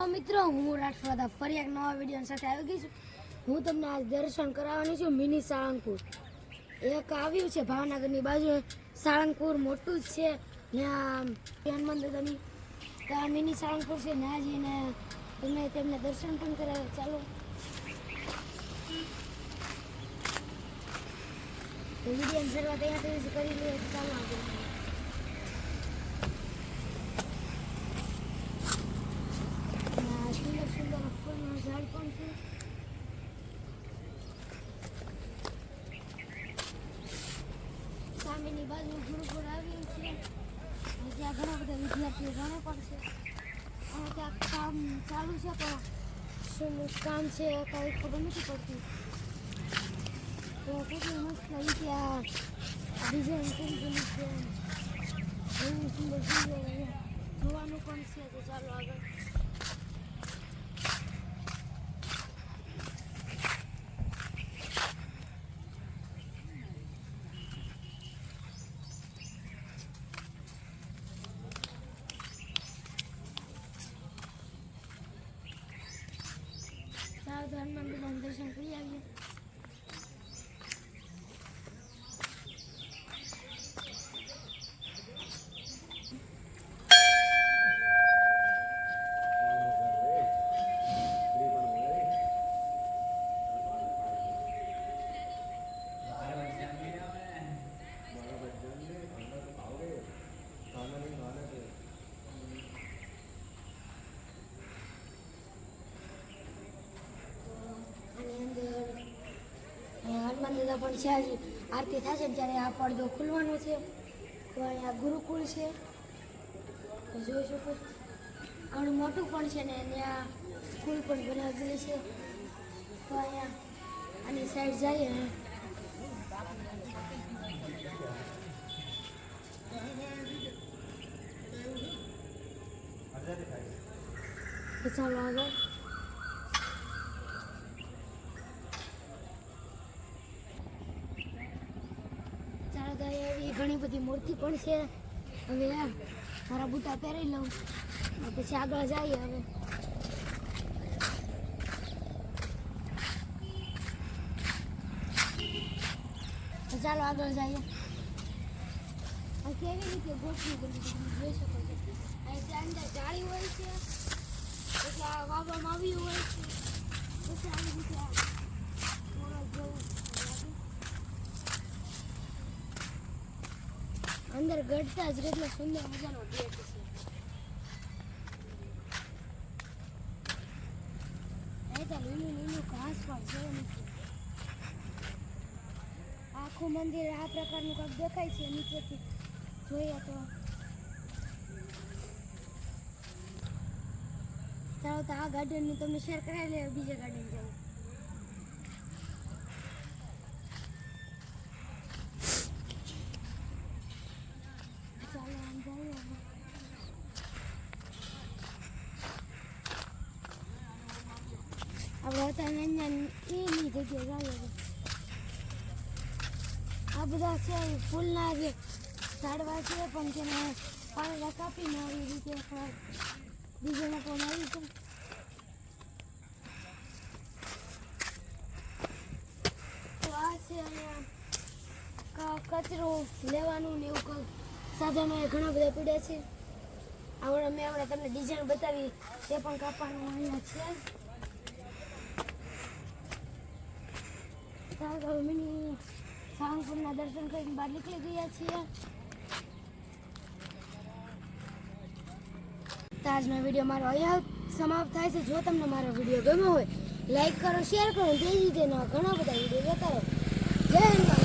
મિત્રો હું રાઠવાડા ફરી એક નવા વિડીયો સાથે આવી ગઈ છું। હું તમને આજ દર્શન કરાવવાની છું મિની સાળંગપુર। એક આવ્યું છે ભાવનગરની બાજુ સાળંગપુર મોટું જ છે, ત્યાં હનુમાન દાદાની ત્યાં મિની સાળંગપુર છે, ત્યાં જઈને તમે તેમને દર્શન પણ કરાવે। ચાલો તો વિડીયોની શરૂઆત અહીંયાથી કરી લઈએ। ચાલો આગળ ઝાડ પણ છે, સામેની બાજુ ગુરુકુળ આવ્યું છે, ત્યાં ઘણા બધા વિદ્યાર્થીઓ ભણે પણ છે, અને ત્યાં કામ ચાલુ છે, પણ શું કામ છે કાંઈ ખબર નથી પડતી। તો કેટલી મસ્ત ત્યાં ડિઝાઇન કરી છે, એવું સુંદર સુંદર જોવાનું પણ છે। તો ચાલો આગળ હનુમાન દાદાનું દર્શન કરી આવીએ। હનુમાન દાદા પણ છે, આજે આરતી થશે ત્યારે આ પડદો ખુલવાનો છે। તો અહીંયા ગુરુકુળ છે, તો જોઈ શકો છો ઘણું મોટું પણ છે ને ત્યાં સ્કૂલ પણ બનાવેલી છે। તો અહીંયા આની સાઈડ જઈએ તો ચાલો આગળ ઘણી બધી મૂર્તિ પણ છે। હવે મારા બૂટા પહેરી લઉં પછી આગળ જઈએ। હવે તો ચાલો આગળ જઈએ। કેવી રીતે ગોઠવી બધી તમે જોઈ શકો છો। અહીં અંદર જાળી હોય છે, પછી આ વાવવામાં આવ્યું હોય છે, પછી આવી રીતે અંદર ગળતા જ કેટલો સુંદર મજાનો ગેટ છે। અહીં તો લીલું લીલું ઘાસ પણ છે નીચે। આખું મંદિર આ પ્રકારનું કંઈક દેખાય છે નીચેથી જોઈએ તો। ચાલો તો આ ગાર્ડનનું તમને શેર કરાવી લે, બીજા ગાર્ડન જવું। આપણે અત્યારે એની જગ્યાએ જઈએ। આ બધા છે ફૂલના જે ઝાડવા છે, પણ તેને પાંદડા કાપીને આવી રીતે બીજાને પણ આવી છે। તો આ છે અહીંયા કચરો લેવાનું ને એવું કંઈક સાધનો ઘણા બધા પડ્યા છે। આવડે મેં તમને ડિઝાઇન બતાવી તે પણ કાપવાનું અહીંયા છે। મિની સાળંગપુરના દર્શન કરીને બહાર નીકળી ગયા છીએ। તો આજનો વિડીયો મારો અહીંયા સમાપ્ત થાય છે। જો તમને મારો વિડીયો ગમ્યો હોય લાઈક કરો, શેર કરો, તે જ રીતે ઘણા બધા વિડીયો જોતા રહો। જય હિન્દ।